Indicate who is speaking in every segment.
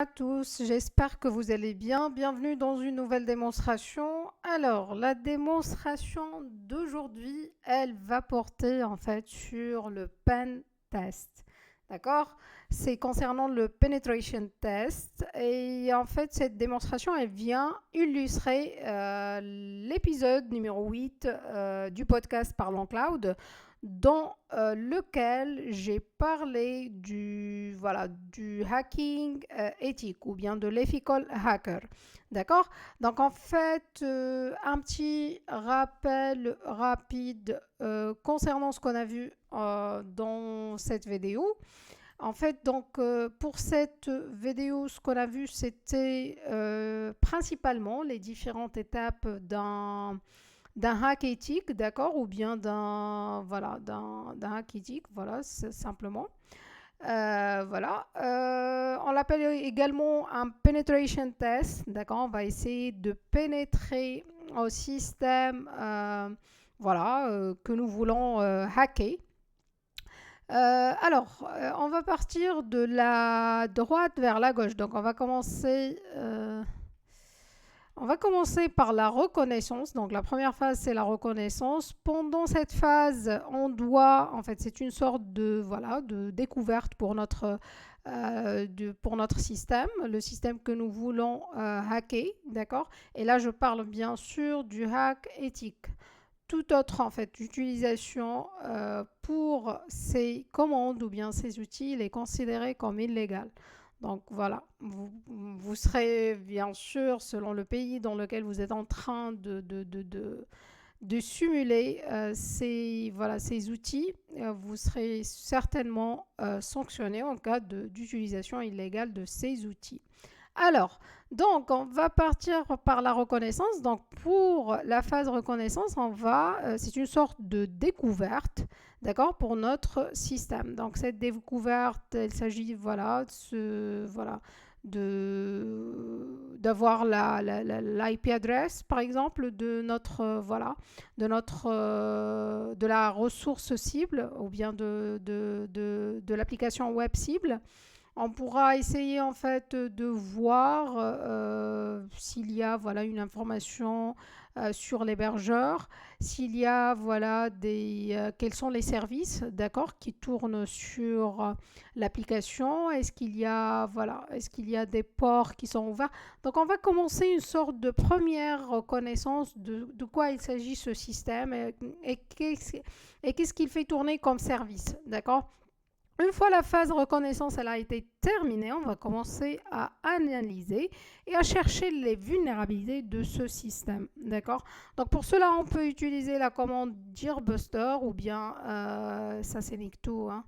Speaker 1: À tous, j'espère que vous allez bien. Bienvenue dans une nouvelle démonstration. Alors, la démonstration d'aujourd'hui, elle va porter en fait sur le pen test. D'accord? C'est concernant le penetration test. Et en fait, cette démonstration, elle vient illustrer l'épisode numéro 8 du podcast Parlons Cloud dans lequel j'ai parlé du hacking éthique ou bien de l'ethical hacker. D'accord? Donc en fait, un petit rappel rapide concernant ce qu'on a vu dans cette vidéo. En fait, donc pour cette vidéo, ce qu'on a vu, c'était principalement les différentes étapes d'un hack éthique, d'accord, ou bien d'un hack éthique, voilà, simplement. On l'appelle également un penetration test, d'accord. On va essayer de pénétrer au système, que nous voulons hacker. On va partir de la droite vers la gauche. Donc, on va commencer par la reconnaissance. Donc, la première phase, c'est la reconnaissance. Pendant cette phase, en fait, c'est une sorte de découverte pour notre système, le système que nous voulons hacker, d'accord. Et là, je parle bien sûr du hack éthique. Toute autre en fait utilisation pour ces commandes ou bien ces outils, il est considéré comme illégal. Donc voilà, vous serez bien sûr, selon le pays dans lequel vous êtes en train de simuler ces outils, vous serez certainement sanctionné en cas d'utilisation illégale de ces outils. Alors, donc, on va partir par la reconnaissance. Donc, pour la phase reconnaissance, c'est une sorte de découverte, d'accord, pour notre système. Donc, cette découverte, il s'agit, d'avoir l'IP address, par exemple, de la ressource cible ou bien de l'application web cible. On pourra essayer en fait de voir s'il y a une information sur l'hébergeur, s'il y a quels sont les services, d'accord, qui tournent sur l'application, est-ce qu'il y a des ports qui sont ouverts. Donc on va commencer une sorte de première connaissance de quoi il s'agit ce système et qu'est-ce qu'il fait tourner comme service, d'accord. Une fois la phase reconnaissance elle a été terminée, on va commencer à analyser et à chercher les vulnérabilités de ce système. D'accord. Donc pour cela, on peut utiliser la commande dirbuster ou bien ça c'est Nikto. Hein.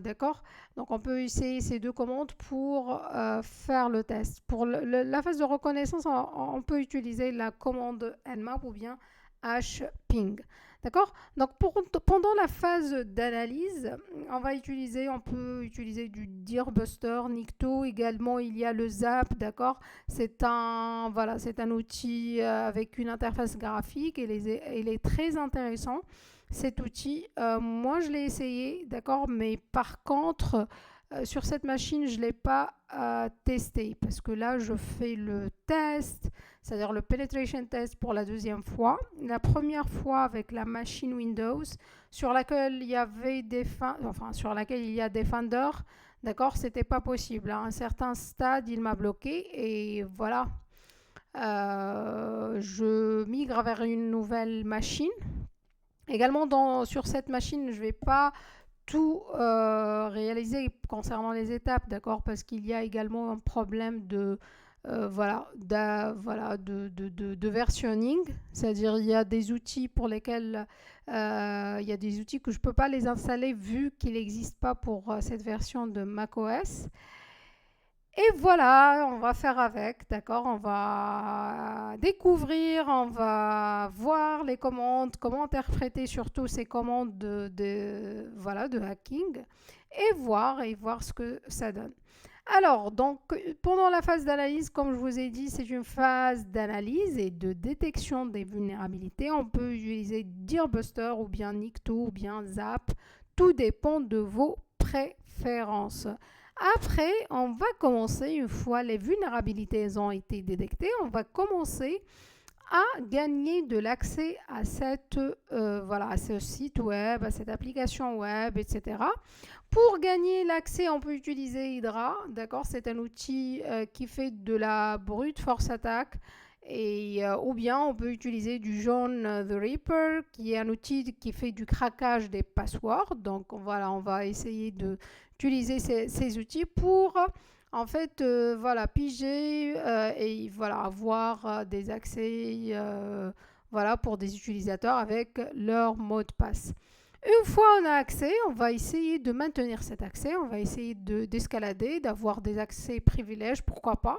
Speaker 1: D'accord. Donc on peut essayer ces deux commandes pour faire le test. Pour la phase de reconnaissance, on peut utiliser la commande nmap ou bien hping. D'accord. Donc pendant la phase d'analyse, on peut utiliser du dirbuster, Nikto. Également, il y a le Zap, d'accord. C'est un outil avec une interface graphique et il est très intéressant. Cet outil, moi je l'ai essayé, d'accord, mais par contre, sur cette machine, je ne l'ai pas testé parce que là, je fais le test, c'est-à-dire le penetration test pour la deuxième fois. La première fois avec la machine Windows sur laquelle il y avait sur laquelle il y a Defender, d'accord, c'était pas possible. À un certain stade, il m'a bloqué et voilà. Je migre vers une nouvelle machine. Également, sur cette machine, je ne vais pas tout réaliser concernant les étapes, d'accord, parce qu'il y a également un problème de versionning, c'est-à-dire il y a des outils pour lesquels il y a des outils que je ne peux pas les installer vu qu'ils n'existent pas pour cette version de macOS. Et voilà, on va faire avec, d'accord. On va découvrir, on va voir les commandes, comment interpréter surtout ces commandes de hacking et voir ce que ça donne. Alors, donc, pendant la phase d'analyse, comme je vous ai dit, c'est une phase d'analyse et de détection des vulnérabilités. On peut utiliser dirbuster ou bien Nikto ou bien Zap. Tout dépend de vos préférences. Après, on va commencer, une fois les vulnérabilités ont été détectées, on va commencer à gagner de l'accès à voilà, à ce site web, à cette application web, etc. Pour gagner l'accès, on peut utiliser Hydra, d'accord? C'est un outil qui fait de la brute force attaque. Ou bien on peut utiliser du John the Ripper, qui est un outil qui fait du craquage des passwords. Donc voilà, on va essayer d'utiliser ces outils pour en fait voilà, piger et voilà, avoir des accès voilà, pour des utilisateurs avec leur mot de passe. Une fois on a accès, on va essayer de maintenir cet accès, on va essayer d'escalader, d'avoir des accès privilèges, pourquoi pas.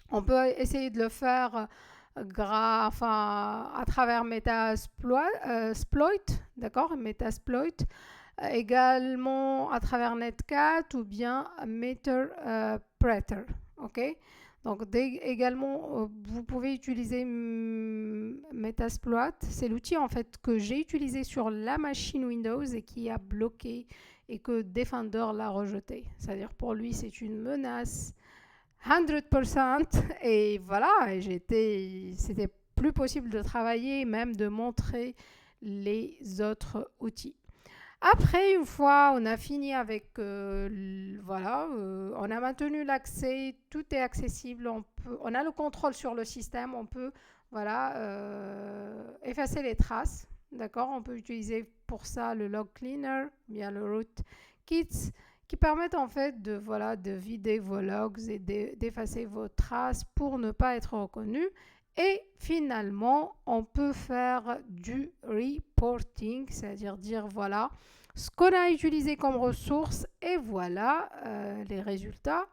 Speaker 1: On peut essayer de le faire à travers Metasploit, d'accord, Metasploit, également à travers Netcat ou bien Meterpreter, ok. Donc également, vous pouvez utiliser Metasploit. C'est l'outil en fait que j'ai utilisé sur la machine Windows et qui a bloqué et que Defender l'a rejeté. C'est-à-dire pour lui, c'est une menace 100%. Et voilà, c'était plus possible de travailler, même de montrer les autres outils. Après, une fois on a fini avec, voilà, on a maintenu l'accès, tout est accessible, on a le contrôle sur le système, on peut, voilà, effacer les traces, d'accord. On peut utiliser pour ça le log cleaner, bien le rootkits, qui permettent en fait de, voilà, de vider vos logs et d'effacer vos traces pour ne pas être reconnu. Et finalement, on peut faire du reporting, c'est-à-dire dire voilà ce qu'on a utilisé comme ressources et voilà les résultats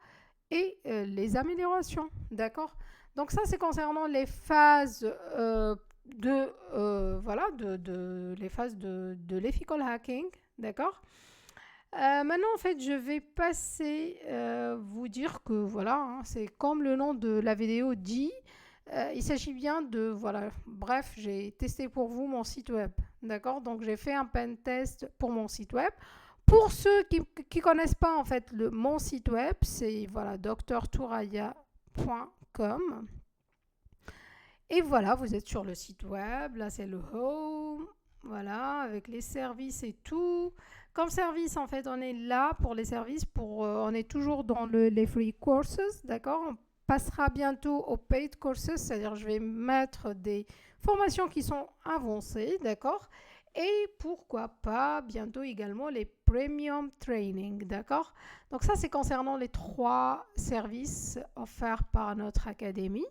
Speaker 1: et les améliorations. D'accord. Donc ça, c'est concernant les phases voilà, les phases de l'ethical hacking. D'accord. Maintenant, en fait, je vais passer vous dire que voilà, hein, c'est comme le nom de la vidéo dit. Il s'agit bien de, voilà, bref, j'ai testé pour vous mon site web, d'accord. Donc, j'ai fait un pen test pour mon site web. Pour ceux qui ne connaissent pas, en fait, mon site web, c'est, voilà, drtouraya.com. Et voilà, vous êtes sur le site web, là, c'est le home, voilà, avec les services et tout. Comme service, en fait, on est là pour les services, on est toujours dans les free courses, d'accord. On passera bientôt aux paid courses, c'est-à-dire je vais mettre des formations qui sont avancées, d'accord. Et pourquoi pas bientôt également les premium training, d'accord. Donc ça, c'est concernant les 3 services offerts par notre académie.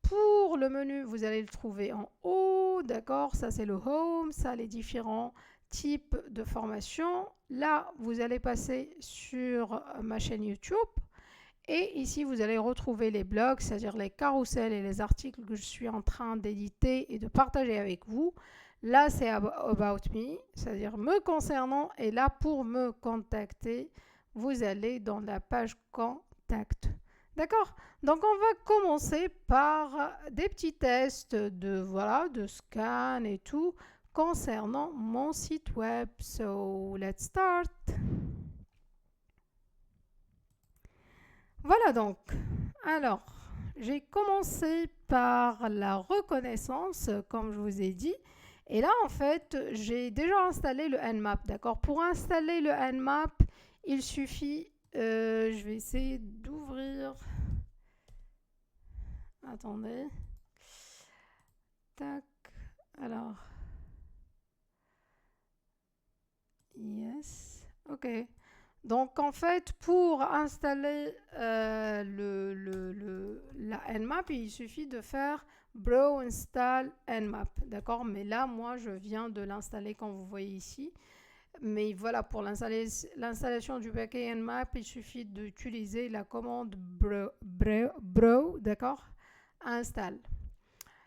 Speaker 1: Pour le menu, vous allez le trouver en haut, d'accord. Ça, c'est le home, ça, les différents types de formations. Là, vous allez passer sur ma chaîne YouTube. Et ici, vous allez retrouver les blogs, c'est-à-dire les carousels et les articles que je suis en train d'éditer et de partager avec vous. Là, c'est About Me, c'est-à-dire me concernant. Et là, pour me contacter, vous allez dans la page Contact. D'accord. Donc, on va commencer par des petits tests voilà, de scan et tout concernant mon site web. So, let's start. Voilà donc. Alors, j'ai commencé par la reconnaissance, comme je vous ai dit. Et là, en fait, j'ai déjà installé le Nmap. D'accord. Pour installer le Nmap, il suffit... je vais essayer d'ouvrir... Attendez. Tac. Alors. Yes. OK. Donc, en fait, pour installer la Nmap, il suffit de faire Bro install Nmap. D'accord. Mais là, moi, je viens de l'installer comme vous voyez ici. Mais voilà, pour l'installation du paquet Nmap, il suffit d'utiliser la commande bro, d'accord, install.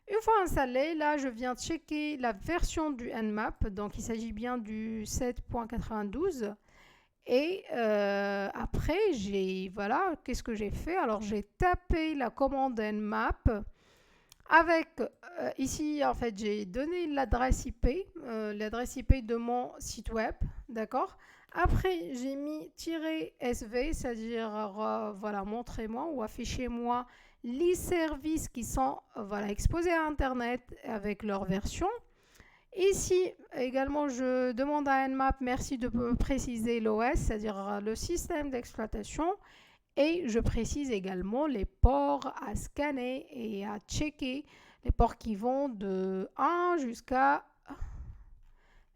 Speaker 1: Une fois installé, là, je viens checker la version du Nmap. Donc, il s'agit bien du 7.92. Et après, voilà, qu'est-ce que j'ai fait? Alors, j'ai tapé la commande Nmap avec, ici, en fait, j'ai donné l'adresse IP de mon site web, d'accord, Après, j'ai mis "-sv", c'est-à-dire, voilà, montrez-moi ou affichez-moi les services qui sont voilà, exposés à Internet avec leur version. Ici, également, je demande à Nmap, merci de me préciser l'OS, c'est-à-dire le système d'exploitation. Et je précise également les ports à scanner et à checker, les ports qui vont de 1 jusqu'à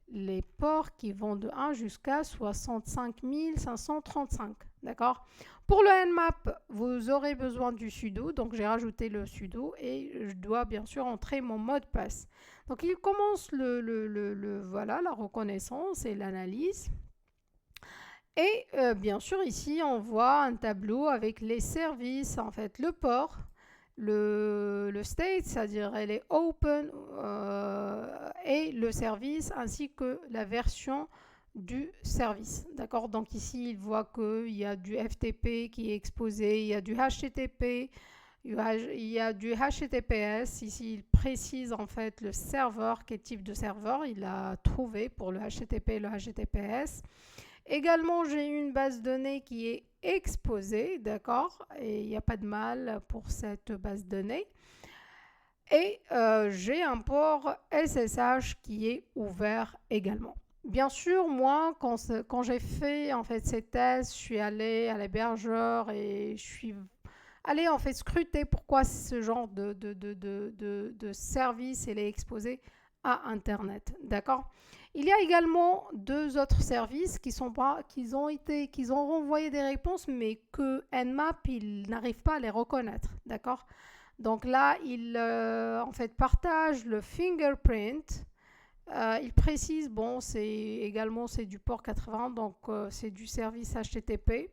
Speaker 1: les ports qui vont de 1 jusqu'à 65 535. D'accord? Pour le Nmap, vous aurez besoin du sudo. Donc, j'ai rajouté le sudo et je dois bien sûr entrer mon mot de passe. Donc, il commence voilà, la reconnaissance et l'analyse. Et bien sûr, ici, on voit un tableau avec les services, en fait, le port, le state, c'est-à-dire elle est open, et le service, ainsi que la version du service. D'accord? Donc ici, il voit qu'il y a du FTP qui est exposé, il y a du HTTP, il y a du HTTPS. Ici, il précise en fait le serveur, quel type de serveur il a trouvé pour le HTTP et le HTTPS. Également, j'ai une base de données qui est exposée, d'accord? Et il n'y a pas de mal pour cette base de données. Et j'ai un port SSH qui est ouvert également. Bien sûr, moi, quand j'ai fait en fait ces tests, je suis allée à l'hébergeur et je suis allée en fait scruter pourquoi ce genre de service est exposé à Internet. D'accord? Il y a également deux autres services qui ont renvoyé des réponses, mais que Nmap il n'arrive pas à les reconnaître. D'accord? Donc là, il en fait partage le fingerprint. Il précise, bon, c'est du port 80, donc c'est du service HTTP.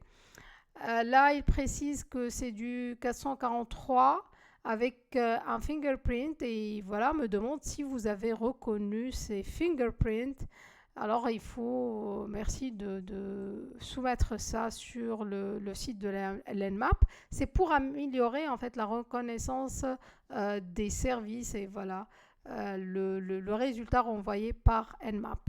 Speaker 1: Là, il précise que c'est du 443 avec un fingerprint et voilà, me demande si vous avez reconnu ces fingerprints. Alors, il faut, merci de soumettre ça sur le site de l'Nmap. C'est pour améliorer en fait la reconnaissance des services et voilà le résultat renvoyé par Nmap.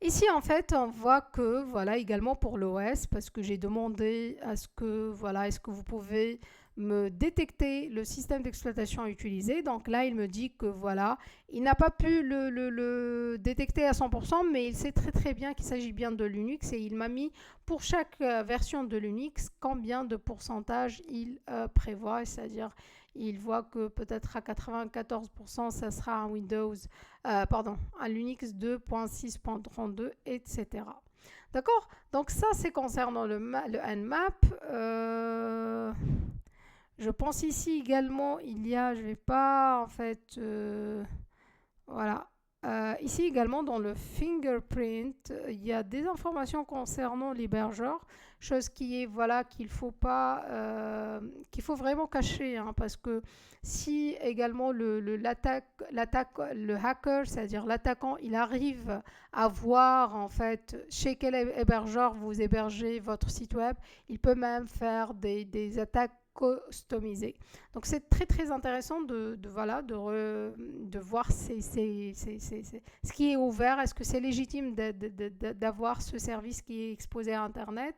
Speaker 1: Ici, en fait, on voit que, voilà, également pour l'OS, parce que j'ai demandé à ce que, voilà, est-ce que vous pouvez me détecter le système d'exploitation utilisé. Donc là, il me dit que, voilà, il n'a pas pu le détecter à 100%, mais il sait très très bien qu'il s'agit bien de Linux et il m'a mis pour chaque version de Linux combien de pourcentage il prévoit, c'est-à-dire il voit que peut-être à 94%, ça sera un Windows, un Linux 2.6.32, etc. D'accord? Donc ça, c'est concernant le Nmap. Je pense ici également, je vais pas en fait, voilà. Ici également dans le fingerprint, il y a des informations concernant l'hébergeur, chose qui est voilà qu'il faut vraiment cacher, hein, parce que si également le hacker, c'est-à-dire l'attaquant, il arrive à voir en fait chez quel hébergeur vous hébergez votre site web, il peut même faire des attaques customisé. Donc c'est très très intéressant de voir ce qui est ouvert, est-ce que c'est légitime d'avoir ce service qui est exposé à Internet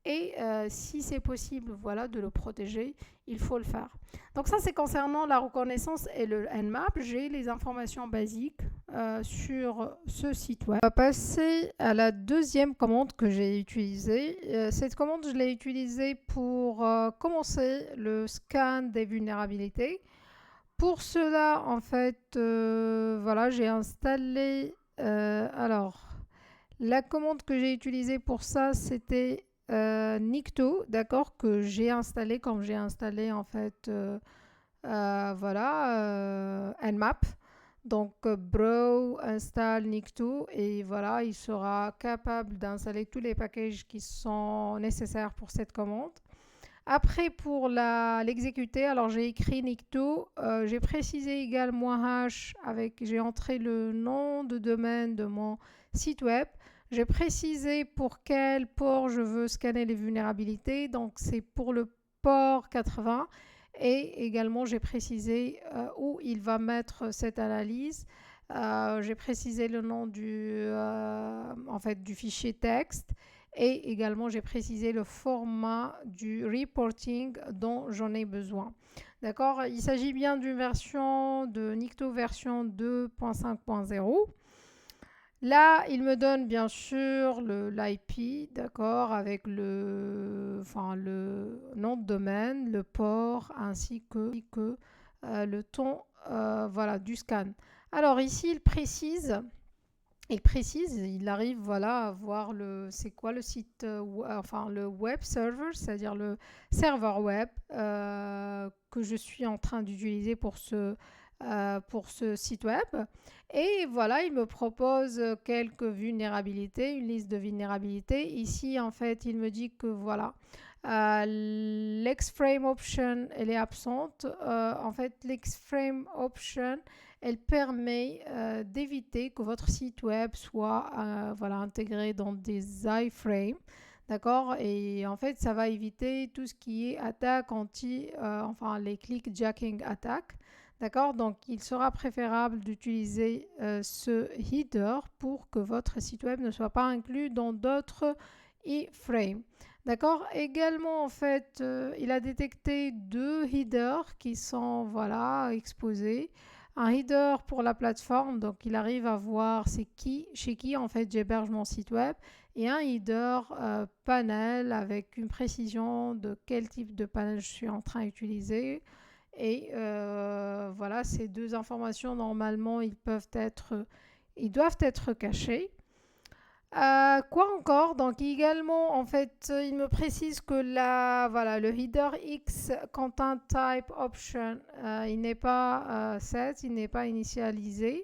Speaker 1: et si c'est possible voilà, de le protéger, il faut le faire. Donc ça c'est concernant la reconnaissance et le Nmap. J'ai les informations basiques sur ce site web. On va passer à la deuxième commande que j'ai utilisée. Cette commande, je l'ai utilisée pour commencer le scan des vulnérabilités. Pour cela, en fait, voilà, j'ai installé... alors, la commande que j'ai utilisée pour ça, c'était Nikto, d'accord, que j'ai installé comme j'ai installé, en fait, voilà, Nmap. Donc, Bro installe Nikto et voilà, il sera capable d'installer tous les packages qui sont nécessaires pour cette commande. Après, pour l'exécuter, alors j'ai écrit Nikto, j'ai précisé également hash j'ai entré le nom de domaine de mon site web. J'ai précisé pour quel port je veux scanner les vulnérabilités, donc c'est pour le port 80. Et également, j'ai précisé où il va mettre cette analyse. J'ai précisé le nom en fait, du fichier texte et également j'ai précisé le format du reporting dont j'en ai besoin. D'accord? Il s'agit bien d'une version de Nikto version 2.5.0. Là, il me donne bien sûr l'IP, d'accord, avec le nom de domaine, le port, ainsi que le ton voilà, du scan. Alors ici, il arrive voilà, à voir c'est quoi le site, enfin le web server, c'est-à-dire le serveur web que je suis en train d'utiliser pour ce site web. Et voilà, il me propose quelques vulnérabilités, une liste de vulnérabilités. Ici, en fait, il me dit que voilà, l'X-Frame option, elle est absente. En fait, l'X-Frame option, elle permet d'éviter que votre site web soit voilà, intégré dans des iframes. D'accord? Et en fait, ça va éviter tout ce qui est attaque enfin les clickjacking attaques. D'accord? Donc, il sera préférable d'utiliser ce header pour que votre site web ne soit pas inclus dans d'autres iframes. D'accord? Également, en fait, il a détecté deux headers qui sont voilà, exposés. Un header pour la plateforme, donc il arrive à voir chez qui en fait j'héberge mon site web, et un header panel avec une précision de quel type de panel je suis en train d'utiliser. Et voilà, ces deux informations, normalement, ils doivent être cachées. Quoi encore? Donc également, en fait, il me précise que voilà, le header X content type option, il n'est pas set, il n'est pas initialisé.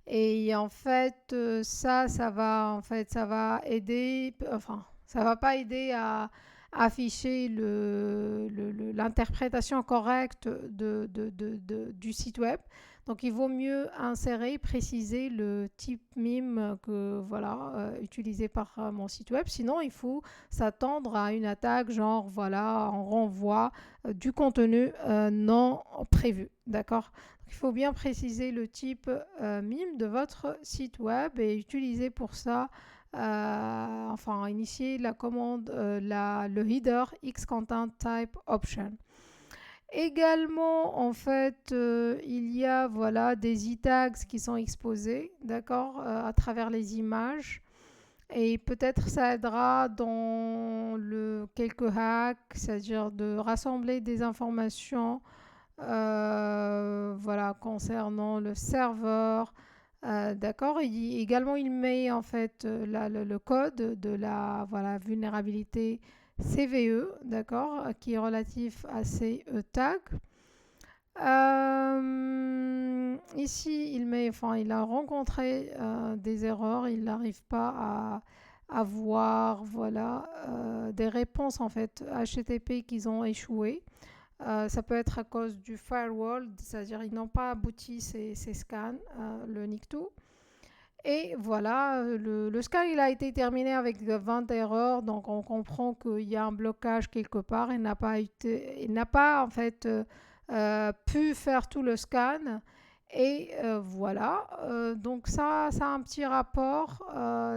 Speaker 1: Et en fait, ça va aider, enfin, ça va pas aider à afficher l'interprétation correcte du site web. Donc, il vaut mieux insérer, préciser le type mime utilisé par mon site web. Sinon, il faut s'attendre à une attaque genre, voilà, on renvoie du contenu non prévu. D'accord? Il faut bien préciser le type mime de votre site web et utiliser pour ça, initier la commande, le header xContentType option. Également, en fait, il y a voilà, des e-tags qui sont exposés, d'accord, à travers les images. Et peut-être ça aidera dans quelques hacks, c'est-à-dire de rassembler des informations voilà, concernant le serveur. D'accord. Également, il met en fait le code de la voilà, vulnérabilité CVE, d'accord, qui est relatif à ces tags. Ici, il a rencontré des erreurs, il n'arrive pas à avoir voilà, des réponses en fait HTTP qui ont échoué. Ça peut être à cause du firewall, c'est-à-dire ils n'ont pas abouti ces scans, le Nikto. Et voilà, le scan il a été terminé avec 20 erreurs, donc on comprend qu'il y a un blocage quelque part. Il n'a pas en fait pu faire tout le scan. Et voilà, donc ça a un petit rapport,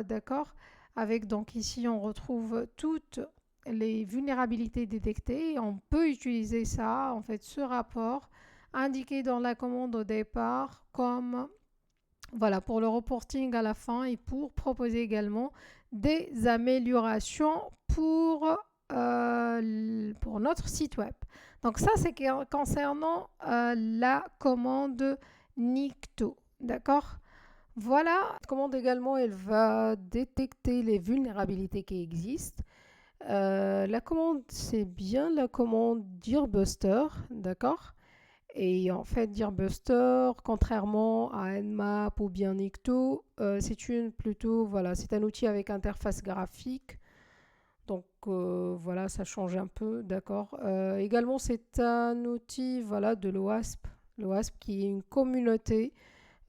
Speaker 1: d'accord, avec donc ici on retrouve toutes les vulnérabilités détectées. On peut utiliser ça, en fait, ce rapport indiqué dans la commande au départ comme voilà, pour le reporting à la fin et pour proposer également des améliorations pour notre site web. Donc ça, c'est concernant la commande Nikto. D'accord? Voilà, la commande également, elle va détecter les vulnérabilités qui existent. La commande, c'est bien la commande Dearbuster, d'accord? Et en fait, Dearbuster, contrairement à Nmap ou bien Nikto, c'est un outil avec interface graphique. Donc voilà, ça change un peu, d'accord. Également, c'est un outil voilà, de l'OASP. L'OASP qui est une communauté,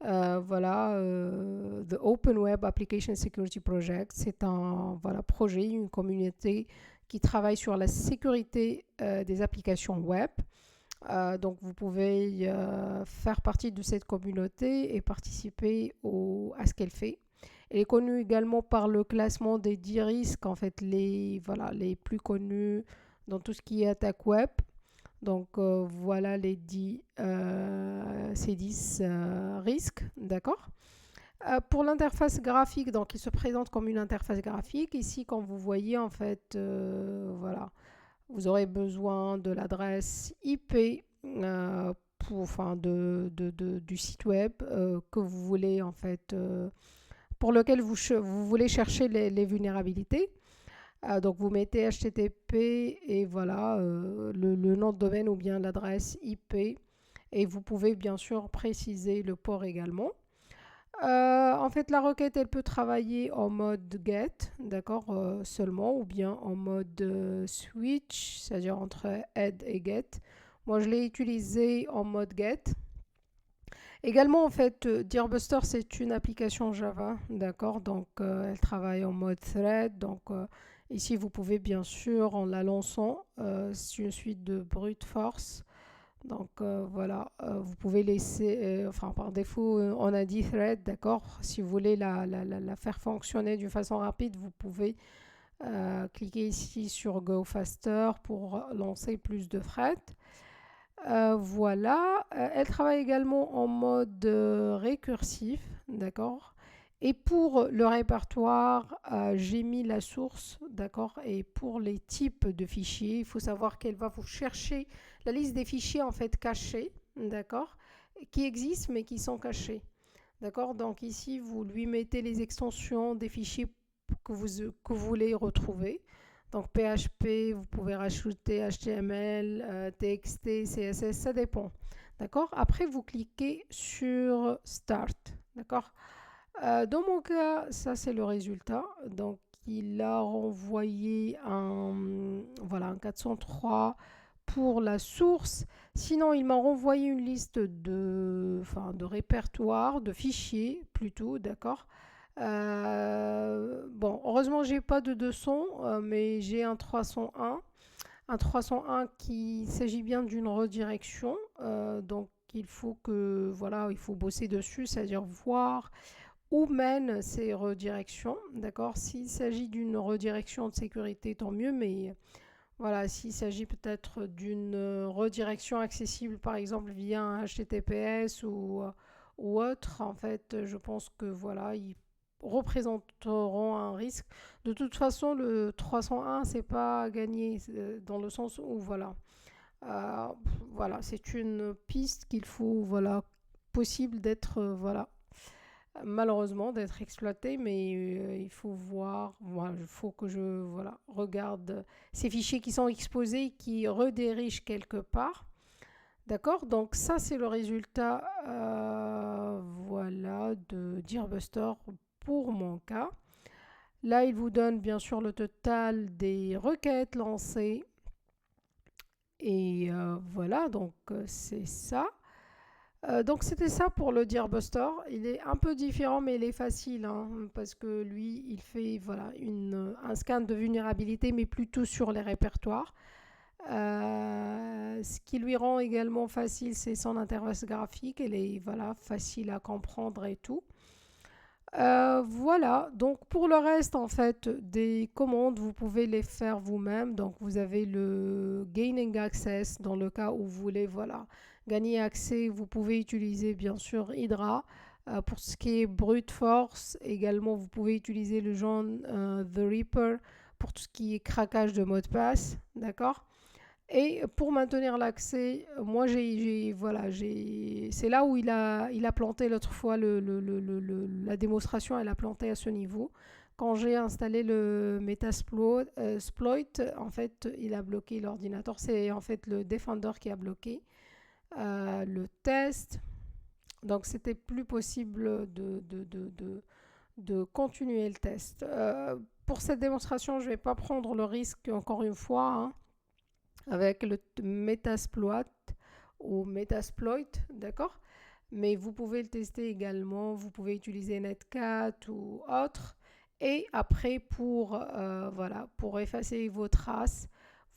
Speaker 1: The Open Web Application Security Project. C'est un projet, une communauté qui travaille sur la sécurité des applications web. Donc vous pouvez faire partie de cette communauté et participer à ce qu'elle fait. Elle est connue également par le classement des 10 risques, en fait, voilà, les plus connus dans tout ce qui est attaque web. Donc voilà ces 10 risques, d'accord. Pour l'interface graphique, donc il se présente comme une interface graphique. Ici, quand vous voyez, en fait, voilà, vous aurez besoin de l'adresse IP du site web que vous voulez, en fait, pour lequel vous voulez chercher les vulnérabilités. Donc vous mettez HTTP et voilà le nom de domaine ou bien l'adresse IP. Et vous pouvez bien sûr préciser le port également. En fait, la requête, elle peut travailler en mode get, d'accord, seulement, ou bien en mode switch, c'est-à-dire entre head et get. Moi, je l'ai utilisé en mode get. Également, en fait, Dearbuster, c'est une application Java, d'accord, donc elle travaille en mode thread. Donc ici, vous pouvez bien sûr, en la lançant, c'est une suite de brute force. Donc voilà, vous pouvez laisser, enfin par défaut, on a dit thread, d'accord. Si vous voulez la faire fonctionner d'une façon rapide, vous pouvez cliquer ici sur Go Faster pour lancer plus de threads. Voilà, elle travaille également en mode récursif, d'accord. Et pour le répertoire, j'ai mis la source, d'accord. Et pour les types de fichiers, il faut savoir qu'elle va vous chercher la liste des fichiers en fait cachés, d'accord, qui existent mais qui sont cachés, d'accord. Donc ici, vous lui mettez les extensions des fichiers que vous voulez retrouver. Donc PHP, vous pouvez rajouter HTML, TXT, CSS, ça dépend. D'accord. Après, vous cliquez sur Start. D'accord. Dans mon cas, ça c'est le résultat. Donc il a renvoyé voilà, un 403 pour la source. Sinon, il m'a renvoyé une liste de répertoires, de fichiers plutôt, d'accord. Bon, heureusement, j'ai pas de 200, mais j'ai un 301. Un 301 qui s'agit bien d'une redirection. Donc, il faut voilà, il faut bosser dessus, c'est-à-dire voir où mènent ces redirections. D'accord. S'il s'agit d'une redirection de sécurité, tant mieux, mais voilà, s'il s'agit peut-être d'une redirection accessible, par exemple, via un HTTPS ou autre, en fait, je pense que voilà, ils représenteront un risque. De toute façon, le 301, c'est pas gagné, dans le sens où, voilà, euh, voilà, c'est une piste qu'il faut, voilà, possible d'être, voilà, malheureusement d'être exploité, mais il faut voir, voilà, il faut que je voilà, regarde ces fichiers qui sont exposés, qui redirigent quelque part. D'accord. Donc ça, c'est le résultat voilà, de Dearbuster pour mon cas. Là, il vous donne bien sûr le total des requêtes lancées. Et voilà, donc c'est ça. Donc c'était ça pour le Dearbuster. Il est un peu différent, mais il est facile, hein, parce que lui, il fait voilà, un scan de vulnérabilité, mais plutôt sur les répertoires. Ce qui lui rend également facile, c'est son interface graphique. Elle est voilà, facile à comprendre et tout. Voilà, donc pour le reste, en fait, des commandes, vous pouvez les faire vous-même. Donc vous avez le Gaining Access dans le cas où vous voulez voilà, gagner accès. Vous pouvez utiliser bien sûr Hydra. Pour ce qui est brute force, également vous pouvez utiliser le genre The Reaper pour tout ce qui est craquage de mot de passe. D'accord. Et pour maintenir l'accès, moi, voilà, c'est là où il a planté l'autre fois la démonstration, elle a planté à ce niveau. Quand j'ai installé le Metasploit, en fait, il a bloqué l'ordinateur. C'est en fait le Defender qui a bloqué le test. Donc, c'était plus possible de continuer le test. Pour cette démonstration, je ne vais pas prendre le risque, encore une fois, hein, avec le Metasploit ou Metasploit, d'accord. Mais vous pouvez le tester également, vous pouvez utiliser Netcat ou autre. Et après, voilà, pour effacer vos traces,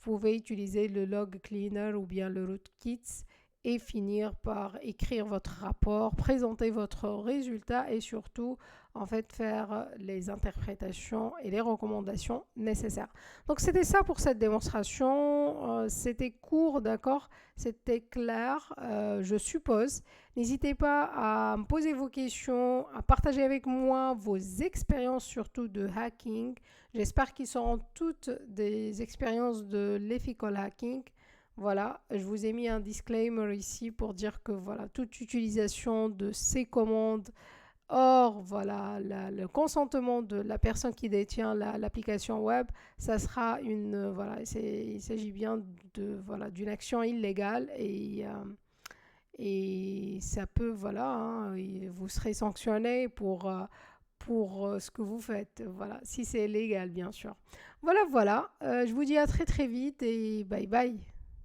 Speaker 1: pouvez utiliser le log cleaner ou bien le rootkits et finir par écrire votre rapport, présenter votre résultat et surtout en fait faire les interprétations et les recommandations nécessaires. Donc c'était ça pour cette démonstration, c'était court, d'accord, c'était clair, je suppose. N'hésitez pas à me poser vos questions, à partager avec moi vos expériences surtout de hacking. J'espère qu'ils seront toutes des expériences de l'ethical hacking. Voilà, je vous ai mis un disclaimer ici pour dire que voilà, toute utilisation de ces commandes hors voilà, le consentement de la personne qui détient l'application web, ça sera une voilà, il s'agit bien de voilà, d'une action illégale et ça peut voilà, hein, vous serez sanctionné pour ce que vous faites, voilà, si c'est légal bien sûr. Voilà, je vous dis à très très vite et bye bye.